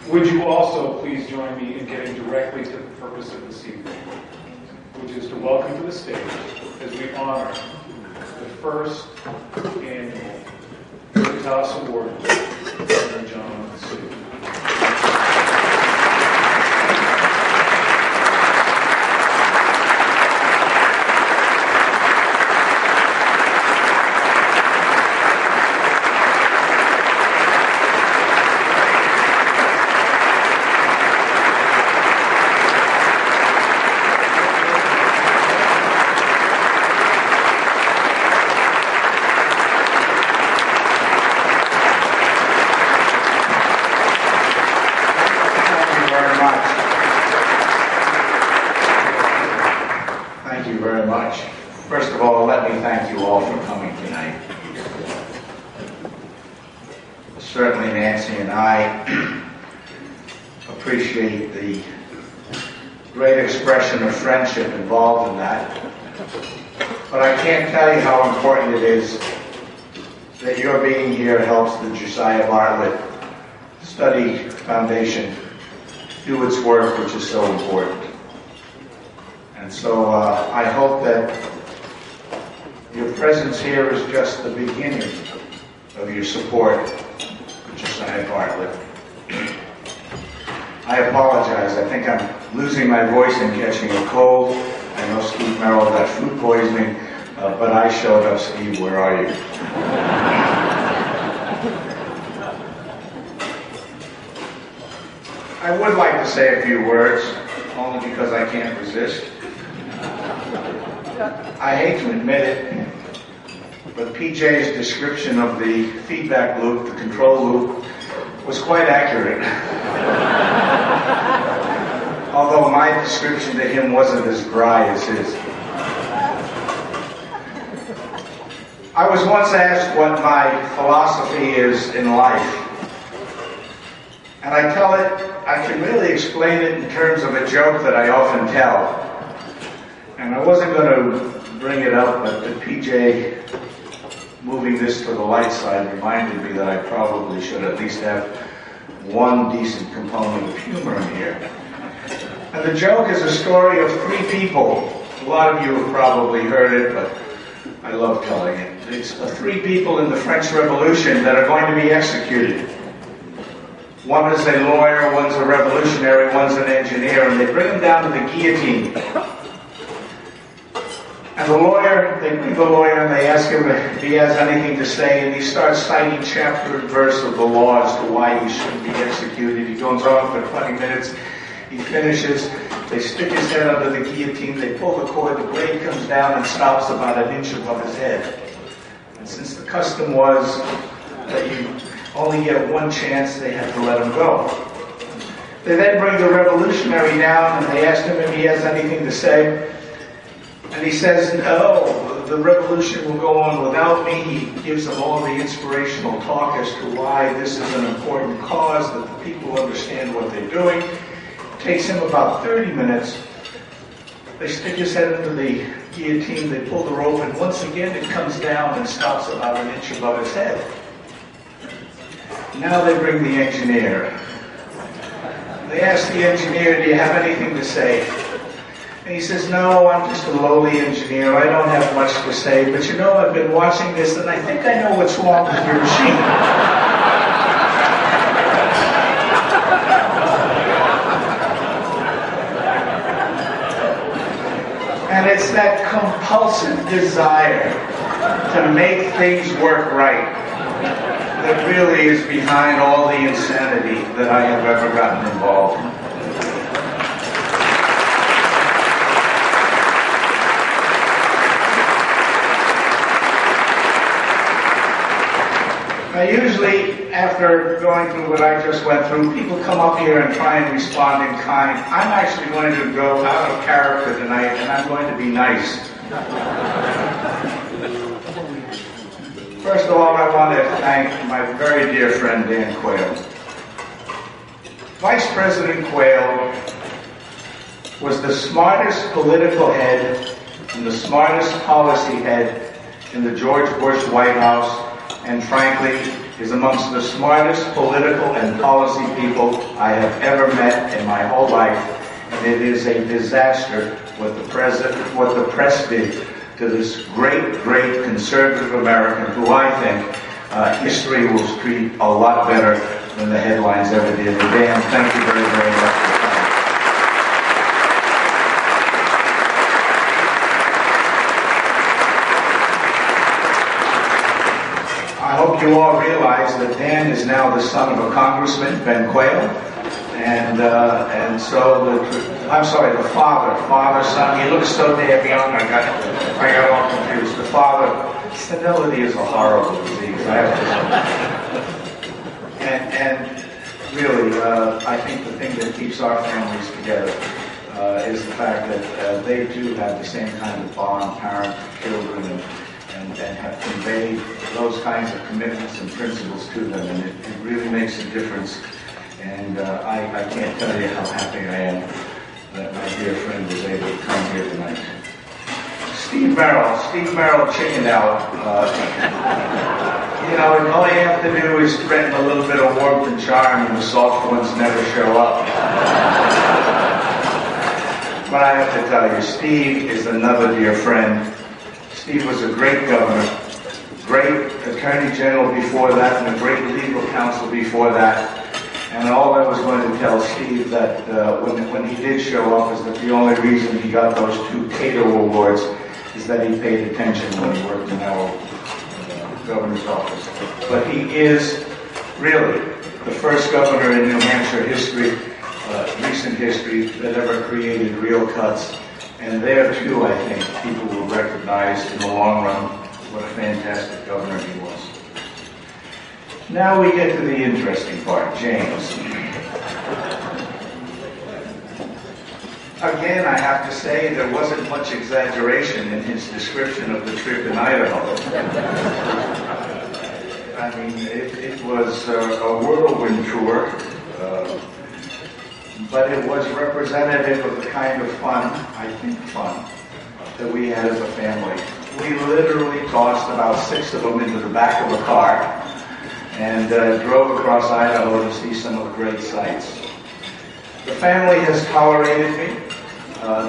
Would you also please join me in getting directly to the purpose of this evening, which is to welcome to the stage as we honor the First Annual Libertas Award winner, John Sununu. First of all, let me thank you all for coming tonight. Certainly Nancy and I appreciate the great expression of friendship involved in that. But I can't tell you how important it is that your being here helps the Josiah Bartlett Study Foundation do its work, which is so important. And so I hope that your presence here is just the beginning of your support for Josiah Bartlett. I apologize. I think I'm losing my voice and catching a cold. I know Steve Merrill got food poisoning, but I showed up. Steve, where are you? I would like to say a few words, only because I can't resist. I hate to admit it, but PJ's description of the feedback loop, the control loop, was quite accurate. Although my description to him wasn't as dry as his. I was once asked what my philosophy is in life. And I can really explain it in terms of a joke that I often tell. And I wasn't going to bring it up, but the PJ moving this to the light side reminded me that I probably should at least have one decent component of humor in here. And the joke is a story of three people. A lot of you have probably heard it, but I love telling it. It's three people in the French Revolution that are going to be executed. One is a lawyer, one's a revolutionary, one's an engineer, and they bring them down to the guillotine. And they bring the lawyer and they ask him if he has anything to say, and he starts citing chapter and verse of the law as to why he shouldn't be executed. He goes on for 20 minutes. He finishes. They stick his head under the guillotine. They pull the cord. The blade comes down and stops about an inch above his head. And since the custom was that you only get one chance, they had to let him go. They then bring the revolutionary down and they ask him if he has anything to say. And he says, no, the revolution will go on without me. He gives them all the inspirational talk as to why this is an important cause, that the people understand what they're doing. It takes him about 30 minutes. They stick his head into the guillotine, they pull the rope, and once again it comes down and stops about an inch above his head. Now they bring the engineer. They ask the engineer, do you have anything to say? And he says, no, I'm just a lowly engineer. I don't have much to say. But you know, I've been watching this, and I think I know what's wrong with your machine. And it's that compulsive desire to make things work right that really is behind all the insanity that I have ever gotten involved in. Now, usually, after going through what I just went through, people come up here and try and respond in kind. I'm actually going to go out of character tonight, and I'm going to be nice. First of all, I want to thank my very dear friend, Dan Quayle. Vice President Quayle was the smartest political head and the smartest policy head in the George Bush White House, and frankly, is amongst the smartest political and policy people I have ever met in my whole life, and it is a disaster what the press did to this great, great conservative American who I think history will treat a lot better than the headlines ever did. And Dan, thank you very, very much for coming. I hope you all realize that Dan is now the son of a congressman, Ben Quayle, and so the father, son. He looks so damn young. I got all confused. The father. Senility is a horrible disease. I have to say. And really, I think the thing that keeps our families together is the fact that they too have the same kind of bond, parent, children, and have conveyed those kinds of commitments and principles to them, and it really makes a difference. And I can't tell you how happy I am that my dear friend was able to come here tonight. Steve Merrill chickened out. All you have to do is threaten a little bit of warmth and charm, and the soft ones never show up. But I have to tell you, Steve is another dear friend. Steve was a great governor, great attorney general before that, and a great legal counsel before that. And all I was going to tell Steve that when he did show up is that the only reason he got those 2 Cato Awards is that he paid attention when he worked in our governor's office. But he is really the first governor in New Hampshire history, recent history, that ever created real cuts. And there too, I think, people will recognize in the long run what a fantastic governor he was. Now we get to the interesting part, James. Again, I have to say there wasn't much exaggeration in his description of the trip in Idaho. I mean, it was a whirlwind tour, but it was representative of the kind of fun, that we had as a family. We literally tossed about 6 of them into the back of a car and drove across Idaho to see some of the great sights. The family has tolerated me.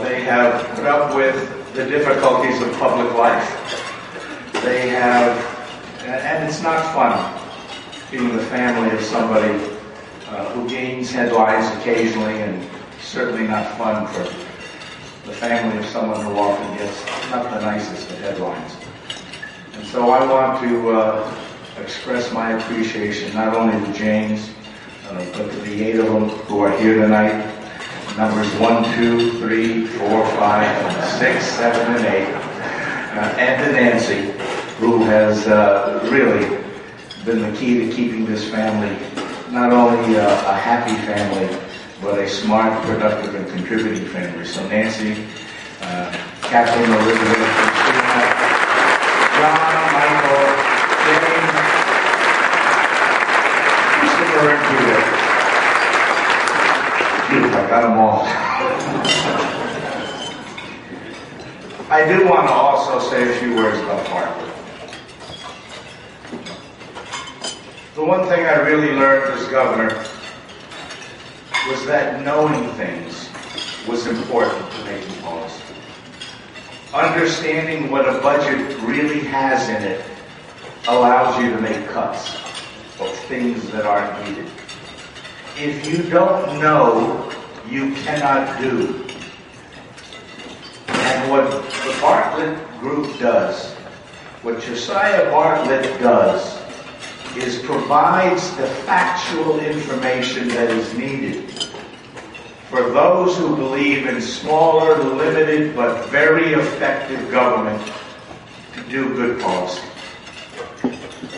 They have put up with the difficulties of public life. They have, and it's not fun being the family of somebody who gains headlines occasionally, and certainly not fun for the family of someone who often gets not the nicest of headlines. And so I want to express my appreciation not only to James, but to the 8 of them who are here tonight. Numbers 1, 2, 3, 4, 5, 6, 7, and 8. And to Nancy, who has really been the key to keeping this family not only a happy family, but a smart, productive, and contributing family. So Nancy, Kathleen, Elizabeth, Christina, John, Michael, James, Christopher, and Peter. I got them all. I do want to also say a few words about Bartlett. The one thing I really learned as governor was that knowing things was important to making policy. Understanding what a budget really has in it allows you to make cuts of things that aren't needed. If you don't know, you cannot do. And what the Bartlett Group does, what Josiah Bartlett does, is provides the factual information that is needed for those who believe in smaller, limited, but very effective government to do good policy.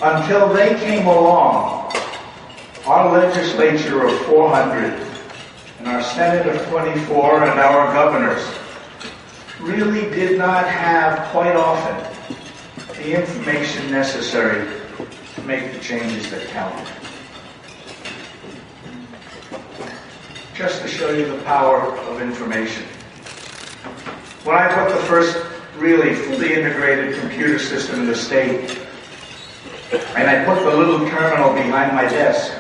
Until they came along, our legislature of 400 and our Senate of 24 and our governors really did not have, quite often, the information necessary to make the changes that counted. Just to show you the power of information. When I put the first really fully integrated computer system in the state, and I put the little terminal behind my desk.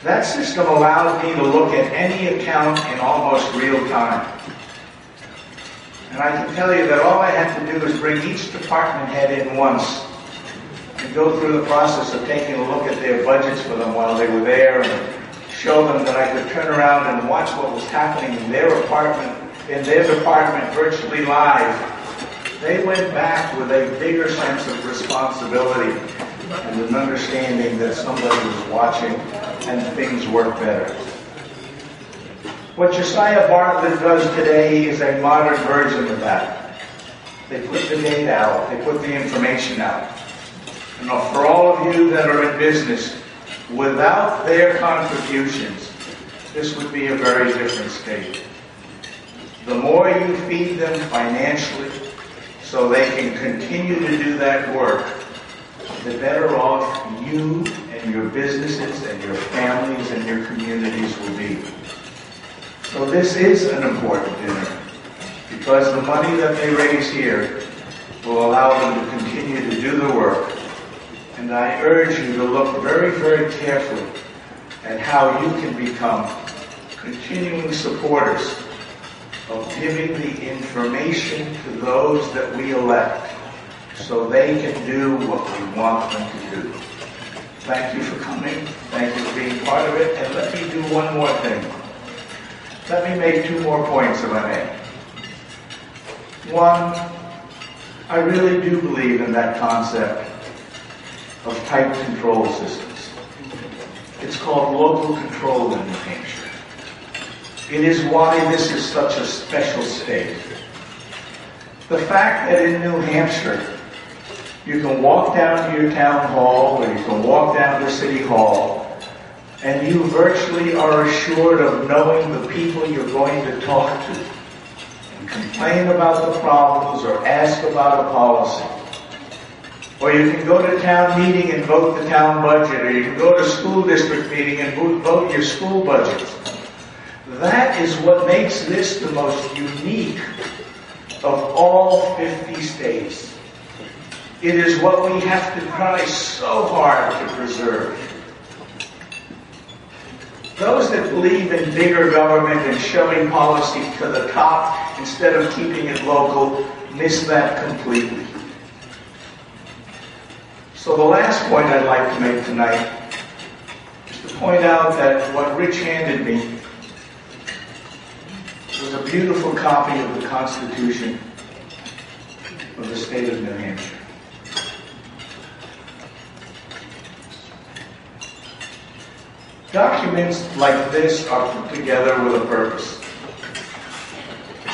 That system allowed me to look at any account in almost real time. And I can tell you that all I had to do was bring each department head in once and go through the process of taking a look at their budgets for them while they were there and show them that I could turn around and watch what was happening in their department virtually live. They went back with a bigger sense of responsibility and an understanding that somebody was watching and things work better. What Josiah Bartlett does today is a modern version of that. They put the data out, they put the information out. And for all of you that are in business, without their contributions, this would be a very different state. The more you feed them financially so they can continue to do that work, the better off you and your businesses and your families and your communities will be. So this is an important dinner because the money that they raise here will allow them to continue to do the work. And I urge you to look very, very carefully at how you can become continuing supporters of giving the information to those that we elect so they can do what we want them to do. Thank you for coming. Thank you for being part of it. And let me do one more thing. Let me make 2 more points if I may. One, I really do believe in that concept of tight control systems. It's called local control in New Hampshire. It is why this is such a special state. The fact that in New Hampshire, you can walk down to your town hall or you can walk down to City Hall and you virtually are assured of knowing the people you're going to talk to and complain about the problems or ask about a policy. Or you can go to town meeting and vote the town budget, or you can go to school district meeting and vote your school budgets. That is what makes this the most unique of all 50 states. It is what we have to try so hard to preserve. Those that believe in bigger government and shoving policy to the top instead of keeping it local miss that completely. So the last point I'd like to make tonight is to point out that what Rich handed me was a beautiful copy of the Constitution of the state of New Hampshire. Documents like this are put together with a purpose.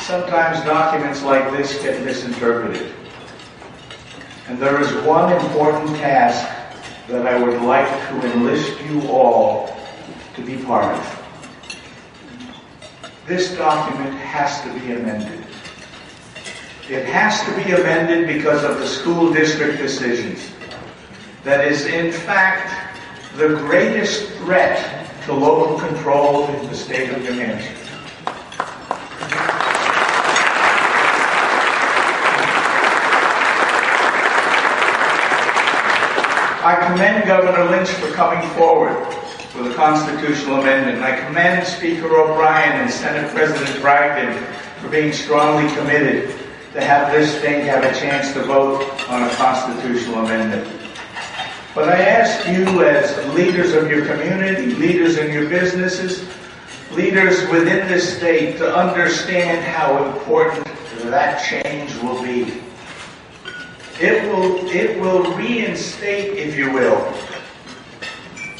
Sometimes documents like this get misinterpreted. And there is one important task that I would like to enlist you all to be part of. This document has to be amended. It has to be amended because of the school district decisions. That is, in fact, the greatest threat to local control in the state of New Hampshire. I commend Governor Lynch for coming forward with a constitutional amendment, and I commend Speaker O'Brien and Senate President Bragdon for being strongly committed to have this state have a chance to vote on a constitutional amendment. But I ask you as leaders of your community, leaders in your businesses, leaders within this state to understand how important that change will be. It will reinstate, if you will,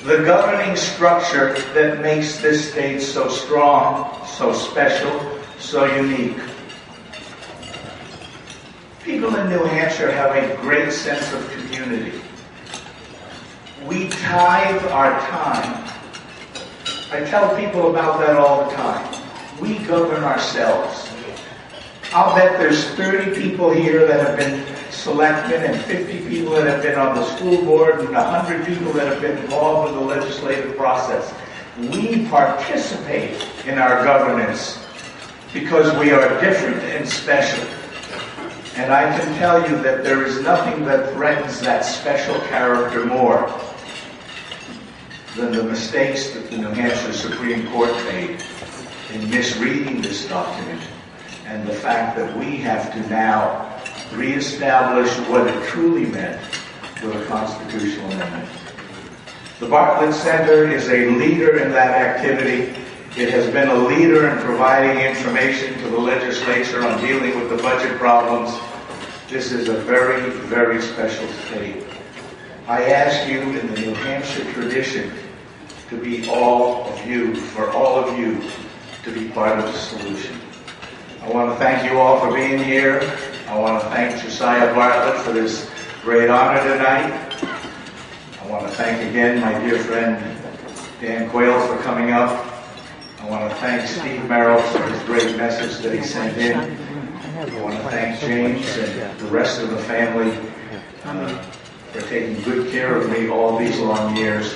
the governing structure that makes this state so strong, so special, so unique. People in New Hampshire have a great sense of community. We tithe our time. I tell people about that all the time. We govern ourselves. I'll bet there's 30 people here that have been selectmen and 50 people that have been on the school board and 100 people that have been involved with the legislative process. We participate in our governance because we are different and special. And I can tell you that there is nothing that threatens that special character more than the mistakes that the New Hampshire Supreme Court made in misreading this document, and the fact that we have to now reestablish what it truly meant with a constitutional amendment. The Bartlett Center is a leader in that activity. It has been a leader in providing information to the legislature on dealing with the budget problems. This is a very, very special state. I ask you in the New Hampshire tradition to be all of you, for all of you to be part of the solution. I want to thank you all for being here. I want to thank Josiah Bartlett for this great honor tonight. I want to thank again my dear friend Dan Quayle for coming up. I want to thank Steve Merrill for his great message that he sent in. I want to thank James and the rest of the family for taking good care of me all these long years.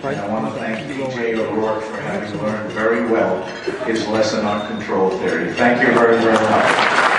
And I want to thank D.J. O'Rourke for having learned very well his lesson on control theory. Thank you very, very much.